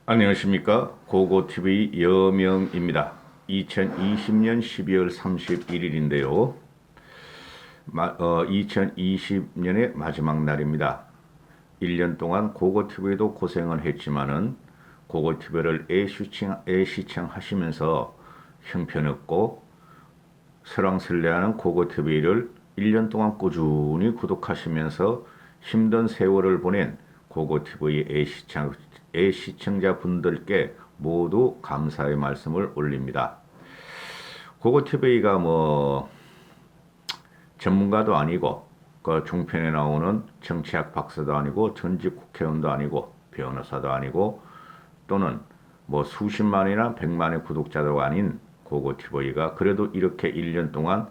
안녕하십니까. 고고TV 여명입니다. 2020년 12월 31일인데요. 2020년의 마지막 날입니다. 1년 동안 고고TV도 고생을 했지만은 고고TV를 애시청하시면서 형편없고 설왕설래하는 고고TV를 1년 동안 꾸준히 구독하시면서 힘든 세월을 보낸 고고TV 애시청자분들께 모두 감사의 말씀을 올립니다. 고고TV가 전문가도 아니고 그 종편에 나오는 정치학 박사도 아니고 전직 국회의원도 아니고 변호사도 아니고 또는 수십만이나 백만의 구독자도 아닌 고고TV가 그래도 이렇게 1년 동안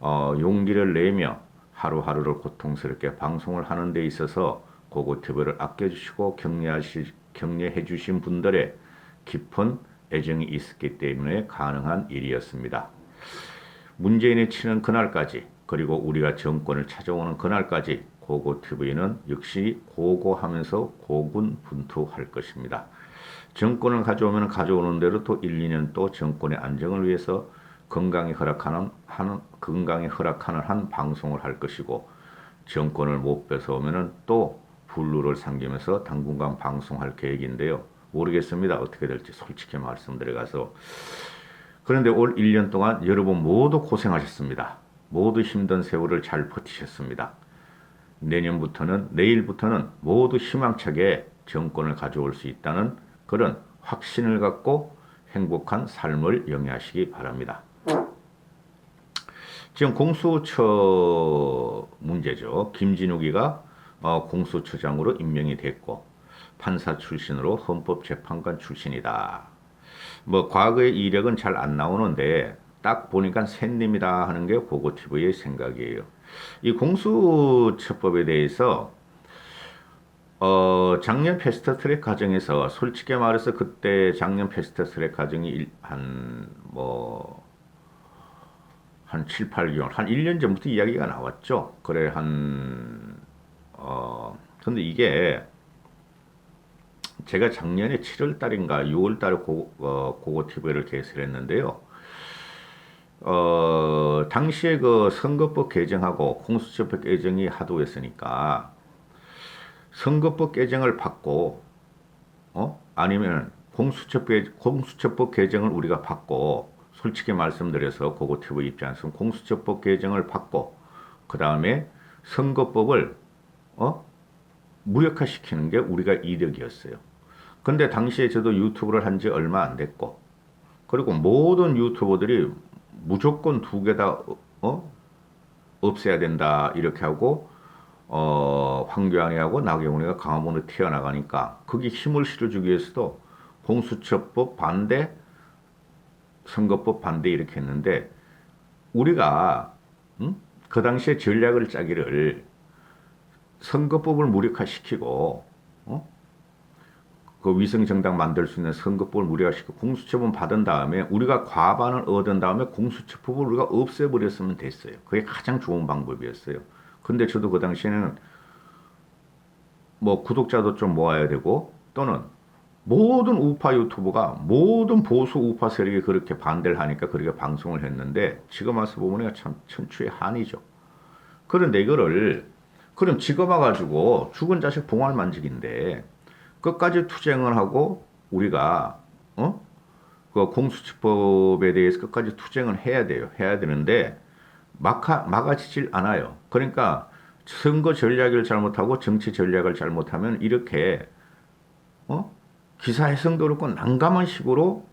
용기를 내며 하루하루를 고통스럽게 방송을 하는 데 있어서 고고TV를 아껴주시고 격려해 주신 분들의 깊은 애정이 있었기 때문에 가능한 일이었습니다. 문재인이 치는 그날까지 그리고 우리가 정권을 찾아오는 그날까지 고고TV는 역시 고고하면서 고군분투할 것입니다. 정권을 가져오면 가져오는 대로 또 1, 2년 또 정권의 안정을 위해서 건강이 허락하는 한 방송을 할 것이고 정권을 못 뺏어오면은 또 불루를 삼기면서 당분간 방송할 계획인데요. 모르겠습니다. 어떻게 될지 솔직히 말씀드려가서. 그런데 올 1년 동안 여러분 모두 고생하셨습니다. 모두 힘든 세월을 잘 버티셨습니다. 내일부터는 모두 희망차게 정권을 가져올 수 있다는 그런 확신을 갖고 행복한 삶을 영위하시기 바랍니다. 지금 공수처 문제죠. 김진욱이가 공수처장으로 임명이 됐고 판사 출신으로 헌법재판관 출신이다. 과거의 이력은 잘 안 나오는데 딱 보니까 샌님이다 하는 게 고고TV의 생각이에요. 이 공수처법에 대해서 작년 패스트트랙 과정에서 솔직히 말해서 그때 작년 패스트트랙 과정이 한 7, 8개월, 한 1년 전부터 이야기가 나왔죠. 그래, 근데 이게 제가 작년에 7월 달인가 6월 달에 고고TV를 개설을 했는데요. 당시에 그 선거법 개정하고 공수처법 개정이 하도했으니까 선거법 개정을 받고, 아니면 공수처법 개정을 우리가 받고, 솔직히 말씀드려서 고고TV 입장에서는 공수처법 개정을 받고, 그 다음에 선거법을, 무력화시키는 게 우리가 이득이었어요. 근데 당시에 저도 유튜브를 한 지 얼마 안 됐고, 그리고 모든 유튜버들이 무조건 두 개 다, 없애야 된다, 이렇게 하고, 황교안이하고 나경원이가 강화문으로 튀어나가니까 거기 힘을 실어주기 위해서도 공수처법 반대, 선거법 반대 이렇게 했는데 우리가 그 당시에 전략을 짜기를 선거법을 무력화시키고 그 위성정당 만들 수 있는 선거법을 무력화시키고 공수처법 받은 다음에 우리가 과반을 얻은 다음에 공수처법을 우리가 없애버렸으면 됐어요. 그게 가장 좋은 방법이었어요. 근데 저도 그 당시에는 구독자도 좀 모아야 되고 또는 모든 우파 유튜버가 모든 보수 우파 세력이 그렇게 반대를 하니까 그렇게 방송을 했는데 지금 와서 보면 참 천추의 한이죠. 그런데 이거를 그럼 지금 와가지고 죽은 자식 봉알 만지기인데 끝까지 투쟁을 하고 우리가 그 공수처법에 대해서 끝까지 투쟁을 해야 돼요. 해야 되는데 막아지질 않아요. 그러니까 선거 전략을 잘못하고 정치 전략을 잘못하면 이렇게 기사 해석도 그렇고 난감한 식으로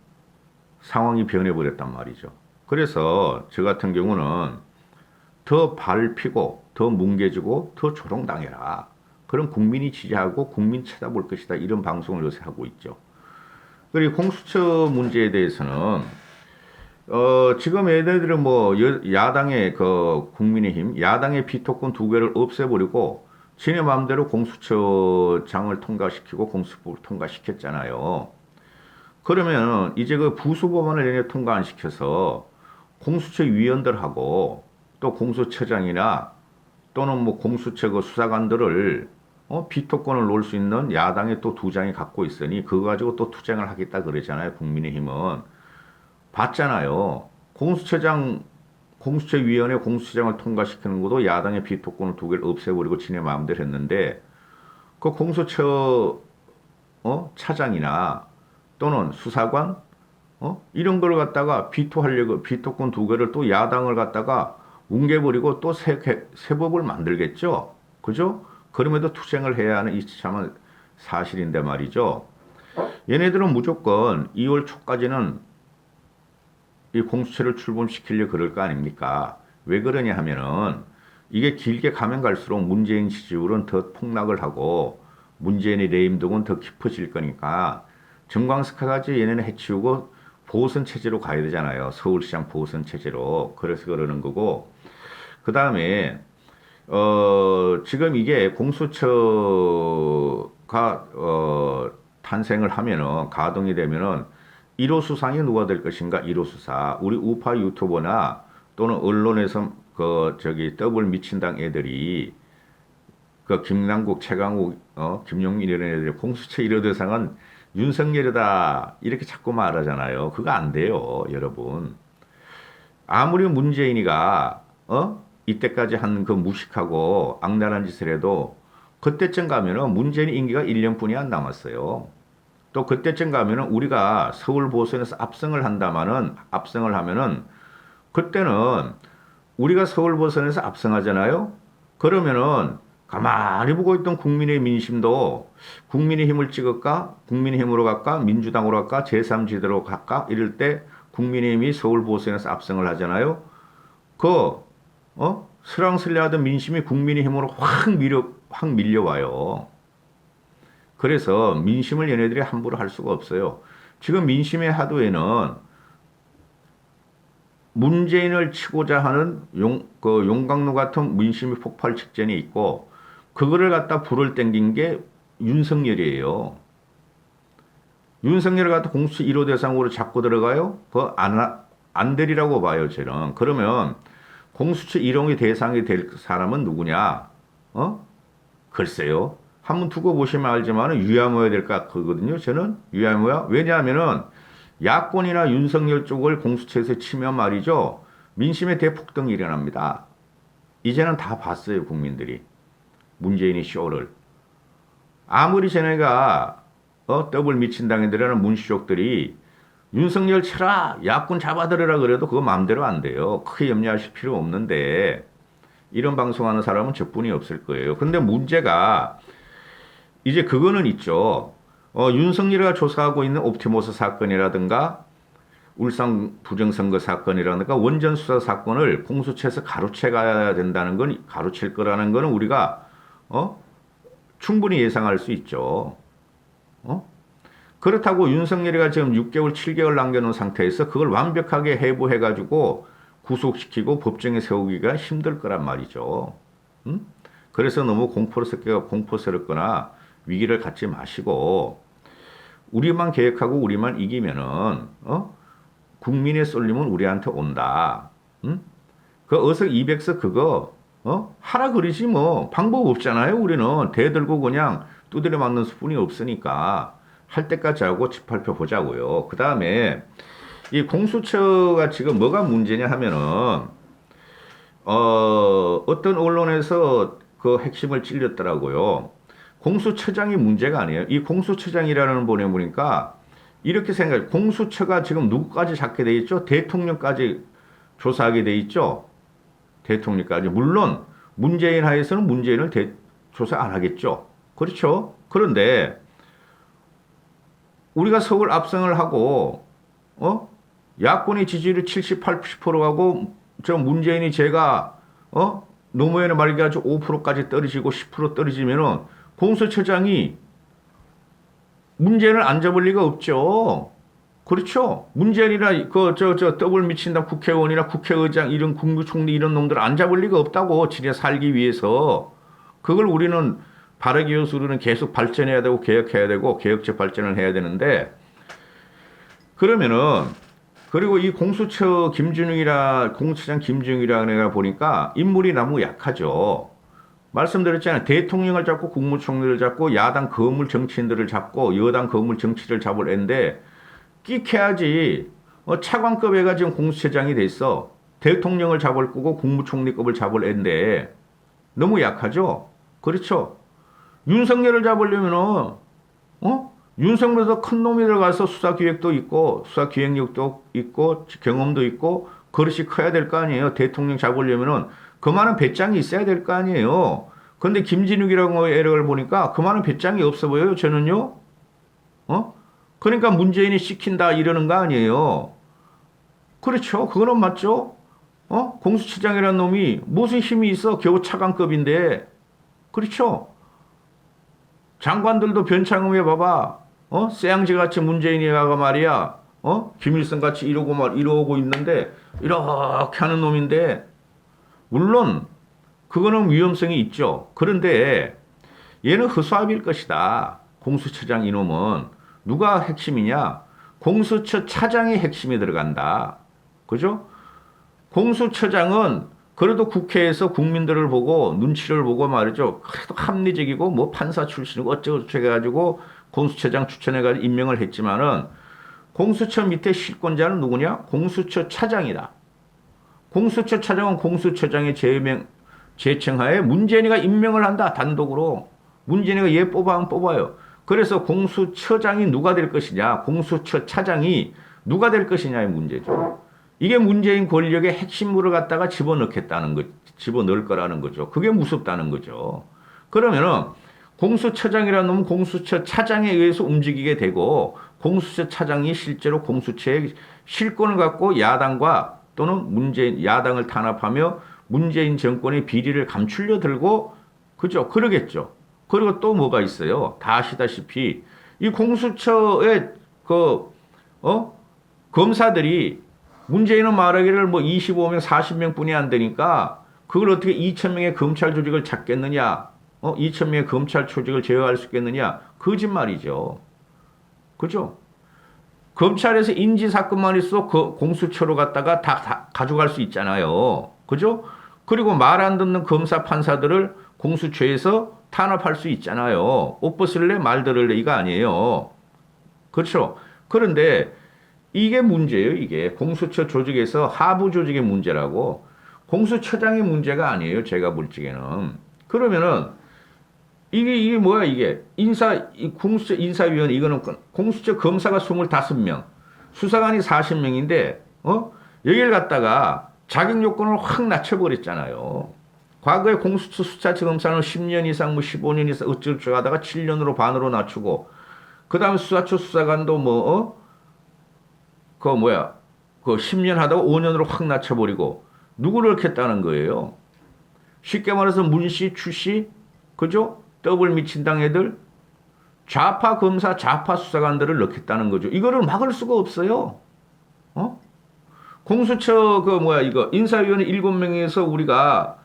상황이 변해버렸단 말이죠. 그래서 저 같은 경우는 더 밟히고 더 뭉개지고 더 조롱당해라. 그런 국민이 지지하고 국민 쳐다볼 것이다. 이런 방송을 요새 하고 있죠. 그리고 공수처 문제에 대해서는 지금 얘네들은 야당의 국민의힘, 야당의 비토권 두 개를 없애버리고, 지네 마음대로 공수처장을 통과시키고 공수법을 통과시켰잖아요. 그러면 이제 그 부수법안을 얘네 통과 안 시켜서 공수처 위원들하고 또 공수처장이나 또는 공수처 그 수사관들을 비토권을 놓을 수 있는 야당이 또 두 장이 갖고 있으니 그거 가지고 또 투쟁을 하겠다 그러잖아요. 국민의힘은. 봤잖아요. 공수처위원회 공수처장을 통과시키는 것도 야당의 비토권을 두 개를 없애버리고 지네 마음대로 했는데 그 공수처 차장이나 또는 수사관 이런 걸 갖다가 비토하려고 비토권 두 개를 또 야당을 갖다가 뭉개버리고 또 새 법을 만들겠죠. 그죠? 그럼에도 투쟁을 해야 하는 이 참은 사실인데 말이죠. 얘네들은 무조건 2월 초까지는 이 공수처를 출범시키려 그럴 거 아닙니까? 왜 그러냐 하면은 이게 길게 가면 갈수록 문재인 지지율은 더 폭락을 하고 문재인의 레임덕은 더 깊어질 거니까 정광석까지 얘네는 해치우고 보선 체제로 가야 되잖아요. 서울시장 보선 체제로. 그래서 그러는 거고. 그 다음에 지금 이게 공수처가 탄생을 하면은 가동이 되면은 1호 수상이 누가 될 것인가? 1호 수사. 우리 우파 유튜버나 또는 언론에서 더블 미친당 애들이 김남국, 최강욱, 김용민 이런 애들이 공수처 1호 대상은 윤석열이다. 이렇게 자꾸 말하잖아요. 그거 안 돼요, 여러분. 아무리 문재인이가, 이때까지 한 그 무식하고 악랄한 짓을 해도 그때쯤 가면은 문재인 임기가 1년뿐이 안 남았어요. 또 그때쯤 가면은 우리가 서울 보선에서 압승을 하면은 그때는 우리가 서울 보선에서 압승하잖아요. 그러면은 가만히 보고 있던 국민의 민심도 국민의힘을 찍을까? 국민의힘으로 갈까? 민주당으로 갈까? 제3지대로 갈까? 이럴 때 국민의힘이 서울 보선에서 압승을 하잖아요. 슬렁슬렁하던 민심이 국민의힘으로 확 밀려와요. 그래서 민심을 얘네들이 함부로 할 수가 없어요. 지금 민심의 하도에는 문재인을 치고자 하는 용광로 같은 민심이 폭발 직전에 있고 그거를 갖다 불을 땡긴 게 윤석열이에요. 윤석열을 갖다 공수처 1호 대상으로 잡고 들어가요? 안 되리라고 봐요, 저는. 그러면 공수처 1호의 대상이 될 사람은 누구냐? 글쎄요. 한번 두고 보시면 알지만 유야무야 될 것 같거든요. 저는 유야무야. 왜냐하면은 야권이나 윤석열 쪽을 공수처에서 치면 말이죠. 민심의 대폭등이 일어납니다. 이제는 다 봤어요, 국민들이. 문재인의 쇼를. 아무리 쟤네가 더블 미친당이들이라는 문시족들이 윤석열 쳐라, 야권 잡아들으라 그래도 그거 마음대로 안 돼요. 크게 염려하실 필요 없는데 이런 방송하는 사람은 저뿐이 없을 거예요. 근데 문제가 이제 그거는 있죠. 윤석열이가 조사하고 있는 옵티머스 사건이라든가 울산 부정선거 사건이라든가 원전 수사 사건을 공수처에서 가로채가야 된다는 건 가로챌 거라는 거는 우리가 충분히 예상할 수 있죠. 그렇다고 윤석열이가 지금 6개월, 7개월 남겨놓은 상태에서 그걸 완벽하게 해부해가지고 구속시키고 법정에 세우기가 힘들 거란 말이죠. 그래서 너무 공포스럽거나 위기를 갖지 마시고 우리만 계획하고 우리만 이기면은 국민의 쏠림은 우리한테 온다. 그 어석 200석 그거 하라 그러지 뭐 방법 없잖아요. 우리는 대들고 그냥 두드려 맞는 수뿐이 없으니까 할 때까지 하고 짓밟혀 보자고요. 그 다음에 이 공수처가 지금 뭐가 문제냐 하면은 어떤 언론에서 그 핵심을 찔렸더라고요. 공수처장이 문제가 아니에요. 이 공수처장이라는 분에 보니까 이렇게 생각해요. 공수처가 지금 누구까지 잡게 돼 있죠? 대통령까지 조사하게 돼 있죠? 대통령까지. 물론 문재인 하에서는 문재인을 조사 안 하겠죠. 그렇죠? 그런데 우리가 서울 압승을 하고 야권의 지지율이 78, 90%하고 저 문재인이 제가 노무현의 말기 아주 5%까지 떨어지고 10% 떨어지면은 공수처장이 문재인을 안 잡을 리가 없죠. 그렇죠. 문재인이나 더블 미친다 국회의원이나 국회의장 이런 국무총리 이런 놈들 안 잡을 리가 없다고 지네 살기 위해서. 그걸 우리는 바르게 요소로는 계속 발전해야 되고 개혁해야 되고 개혁적 발전을 해야 되는데 그러면은 그리고 이 공수처장 김준웅이라 내가 보니까 인물이 너무 약하죠. 말씀드렸잖아요. 대통령을 잡고 국무총리를 잡고 야당 거물 정치인들을 잡고 여당 거물 정치를 잡을 앤데 끼켜야지. 차관급 애가 지금 공수처장이 됐어. 대통령을 잡을 거고 국무총리급을 잡을 앤데 너무 약하죠? 그렇죠? 윤석열을 잡으려면은 윤석열도 큰 놈이 들어가서 수사 기획도 있고 수사 기획력도 있고 경험도 있고 그릇이 커야 될 거 아니에요. 대통령 잡으려면은 그만한 배짱이 있어야 될 거 아니에요. 근데 김진욱이라고 애를 보니까 그만한 배짱이 없어 보여요. 저는요. 그러니까 문재인이 시킨다 이러는 거 아니에요. 그렇죠. 그거는 맞죠. 공수처장이라는 놈이 무슨 힘이 있어? 겨우 차관급인데. 그렇죠. 장관들도 변창흠 해봐봐. 쎄양지 같이 문재인이가 말이야. 김일성 같이 이러고 있는데, 이렇게 하는 놈인데, 물론, 그거는 위험성이 있죠. 그런데, 얘는 허수아비일 것이다. 공수처장 이놈은. 누가 핵심이냐? 공수처 차장이 핵심이 들어간다. 그죠? 공수처장은 그래도 국회에서 국민들을 보고 눈치를 보고 말이죠. 그래도 합리적이고 뭐 판사 출신이고 어쩌고저쩌고 해가지고 공수처장 추천해가지고 임명을 했지만은 공수처 밑에 실권자는 누구냐? 공수처 차장이다. 공수처 차장은 공수처장의 제청하에 문재인이가 임명을 한다. 단독으로. 문재인이가 얘 뽑아면 뽑아요. 그래서 공수처장이 누가 될 것이냐? 공수처 차장이 누가 될 것이냐의 문제죠. 이게 문재인 권력의 핵심물을 갖다가 집어넣을 거라는 거죠. 그게 무섭다는 거죠. 그러면은 공수처장이라는 놈은 공수처 차장에 의해서 움직이게 되고 공수처 차장이 실제로 공수처의 실권을 갖고 야당과 또는 야당을 탄압하며 문재인 정권의 비리를 감추려 들고 그죠? 그러겠죠. 그리고 또 뭐가 있어요? 다 아시다시피 이 공수처의 검사들이 문재인은 말하기를 뭐 25명, 40명 뿐이 안 되니까 그걸 어떻게 2,000명의 검찰 조직을 잡겠느냐? 2,000명의 검찰 조직을 제어할 수 있겠느냐? 거짓말이죠. 그죠? 검찰에서 인지사건만 있어도 공수처로 갔다가 다 가져갈 수 있잖아요. 그죠? 그리고 말 안 듣는 검사 판사들을 공수처에서 탄압할 수 있잖아요. 옷 벗을래 말 들을래 이거 아니에요. 그렇죠? 그런데 이게 문제예요. 이게 공수처 조직에서 하부 조직의 문제라고 공수처장의 문제가 아니에요. 제가 볼 적에는. 그러면은 이게 뭐야 이게 공수처 인사위원 이거는 공수처 검사가 25명, 수사관이 40명인데 여기를 갖다가 자격 요건을 확 낮춰버렸잖아요. 과거에 공수처 수사처 검사는 10년 이상, 뭐 15년 이상 어쩌고저쩌고 하다가 7년으로 반으로 낮추고 그 다음에 수사처 수사관도 그 10년 하다가 5년으로 확 낮춰버리고 누구를 넣겠다는 거예요? 쉽게 말해서 문씨, 추씨, 그죠? 더블 미친당 애들, 좌파 검사, 좌파 수사관들을 넣겠다는 거죠. 이거를 막을 수가 없어요. 공수처 인사위원회 7명에서 우리가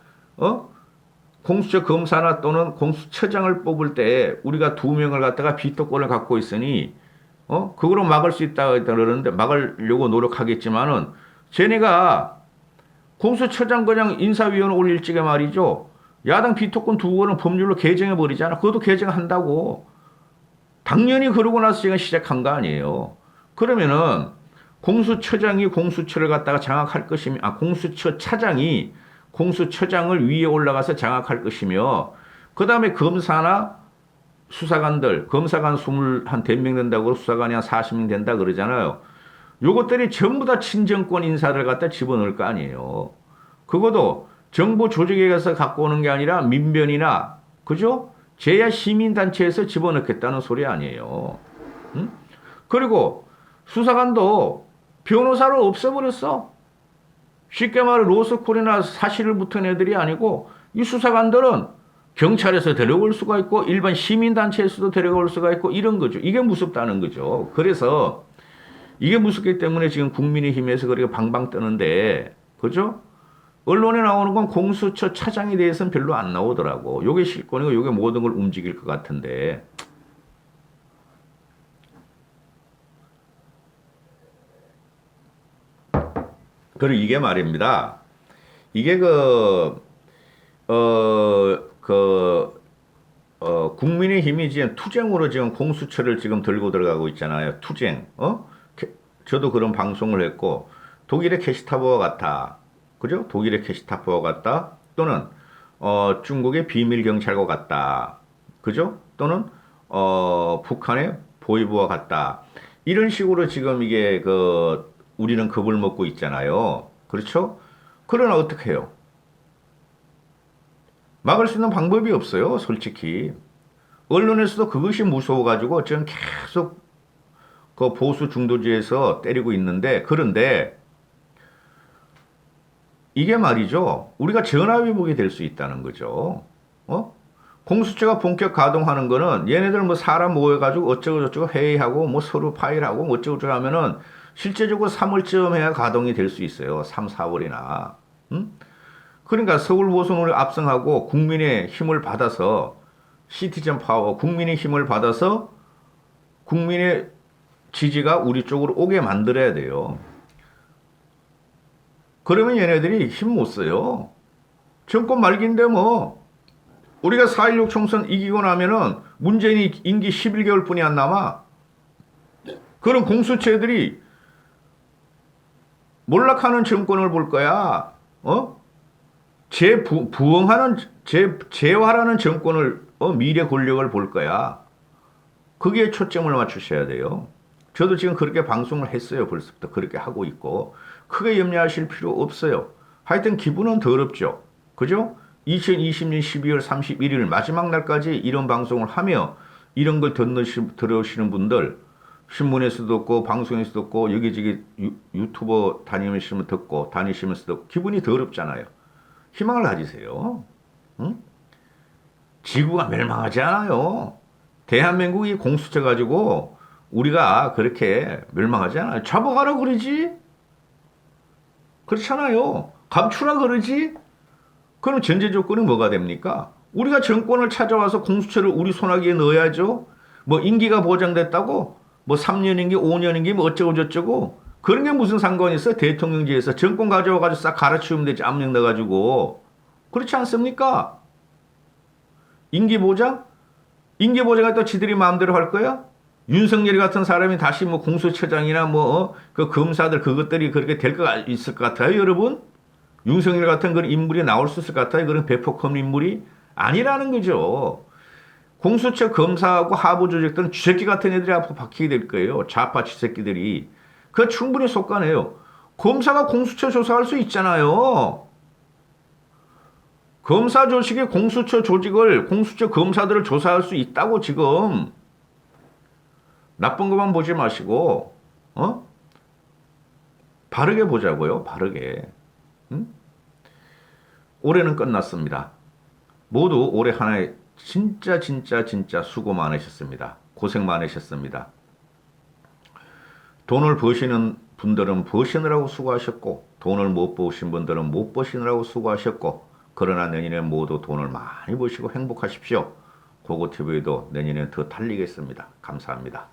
공수처 검사나 또는 공수처장을 뽑을 때 우리가 2명을 갖다가 비토권을 갖고 있으니 그거로 막을 수 있다 그러는데 막으려고 노력하겠지만은 쟤네가 공수처장 그냥 인사위원회 올릴 적에 말이죠. 야당 비토권 2권은 법률로 개정해 버리잖아. 그것도 개정한다고. 당연히 그러고 나서 제가 시작한 거 아니에요. 그러면은 공수처장이 공수처를 갖다가 장악할 것이며, 공수처 차장이 공수처장을 위에 올라가서 장악할 것이며, 그 다음에 검사나 수사관들, 검사관 20명 된다고 수사관이 한 40명 된다 그러잖아요. 요것들이 전부 다 친정권 인사를 갖다 집어넣을 거 아니에요. 그것도 정부 조직에 가서 갖고 오는 게 아니라 민변이나, 그죠? 제야 시민단체에서 집어넣겠다는 소리 아니에요. 응? 그리고 수사관도 변호사를 없애버렸어. 쉽게 말해 로스쿨이나 사실을 붙은 애들이 아니고 이 수사관들은 경찰에서 데려올 수가 있고 일반 시민단체에서도 데려올 수가 있고 이런 거죠. 이게 무섭다는 거죠. 그래서 이게 무섭기 때문에 지금 국민의힘에서 그렇게 방방 뜨는데, 그죠? 언론에 나오는 건 공수처 차장에 대해서는 별로 안 나오더라고. 요게 실권이고 요게 모든 걸 움직일 것 같은데. 그리고 이게 말입니다. 이게 국민의힘이 지금 투쟁으로 지금 공수처를 지금 들고 들어가고 있잖아요. 투쟁. 저도 그런 방송을 했고, 독일의 게시타포와 같다. 그죠? 독일의 게시타포와 같다. 또는, 중국의 비밀경찰과 같다. 그죠? 또는, 북한의 보위부와 같다. 이런 식으로 지금 이게, 우리는 겁을 먹고 있잖아요. 그렇죠? 그러나 어떻게 해요? 막을 수 있는 방법이 없어요, 솔직히. 언론에서도 그것이 무서워가지고 지금 계속 그 보수 중도주의에서 때리고 있는데, 그런데 이게 말이죠. 우리가 전화위복이 될 수 있다는 거죠. 공수처가 본격 가동하는 거는 얘네들 뭐 사람 모여가지고 어쩌고저쩌고 회의하고 뭐 서로 파일하고 뭐 어쩌고저쩌고 하면은 실제적으로 3월쯤 해야 가동이 될 수 있어요. 3, 4월이나. 그러니까 서울 보선을 압승하고 국민의 힘을 받아서 시티즌 파워, 국민의 힘을 받아서 국민의 지지가 우리 쪽으로 오게 만들어야 돼요. 그러면 얘네들이 힘 못 써요. 정권 말기인데 뭐 우리가 4.16 총선 이기고 나면은 문재인이 임기 11개월 뿐이 안 남아. 그런 공수처들이 몰락하는 정권을 볼 거야. 재활하는 정권을, 미래 권력을 볼 거야. 거기에 초점을 맞추셔야 돼요. 저도 지금 그렇게 방송을 했어요. 벌써부터 그렇게 하고 있고. 크게 염려하실 필요 없어요. 하여튼 기분은 더럽죠. 그죠? 2020년 12월 31일 마지막 날까지 이런 방송을 하며 이런 걸 들으시는 분들, 신문에서도 듣고 방송에서도 듣고 여기저기 유튜버 다니시면서 듣고 기분이 더럽잖아요. 희망을 가지세요. 응? 지구가 멸망하지 않아요. 대한민국이 공수처 가지고 우리가 그렇게 멸망하지 않아요. 잡아가라 그러지? 그렇잖아요. 감추라 그러지? 그럼 전제 조건이 뭐가 됩니까? 우리가 정권을 찾아와서 공수처를 우리 손아귀에 넣어야죠. 뭐 임기가 보장됐다고? 뭐 3년 임기, 5년 임기, 뭐 어쩌고 저쩌고. 그런 게 무슨 상관이 있어? 대통령제에서 정권 가져와가지고 싹 갈아치우면 되지. 압력 넣어가지고. 그렇지 않습니까? 임기 보장? 임기 보장을 또 지들이 마음대로 할 거야? 윤석열 같은 사람이 다시 뭐 공수처장이나 그 검사들 그것들이 그렇게 될 거 있을 것 같아요, 여러분? 윤석열 같은 그런 인물이 나올 수 있을 것 같아요, 그런 배포컴 인물이? 아니라는 거죠. 공수처 검사하고 하부 조직들은 쥐새끼 같은 애들이 앞으로 박히게 될 거예요. 좌파 쥐새끼들이. 그거 충분히 속가네요. 검사가 공수처 조사할 수 있잖아요. 검사 조직이 공수처 조직을, 공수처 검사들을 조사할 수 있다고 지금. 나쁜 것만 보지 마시고, 바르게 보자고요, 바르게. 응? 올해는 끝났습니다. 모두 올해 하나에 진짜 수고 많으셨습니다. 고생 많으셨습니다. 돈을 버시는 분들은 버시느라고 수고하셨고, 돈을 못 버신 분들은 못 버시느라고 수고하셨고, 그러나 내년에 모두 돈을 많이 버시고 행복하십시오. 고고TV도 내년에 더 달리겠습니다. 감사합니다.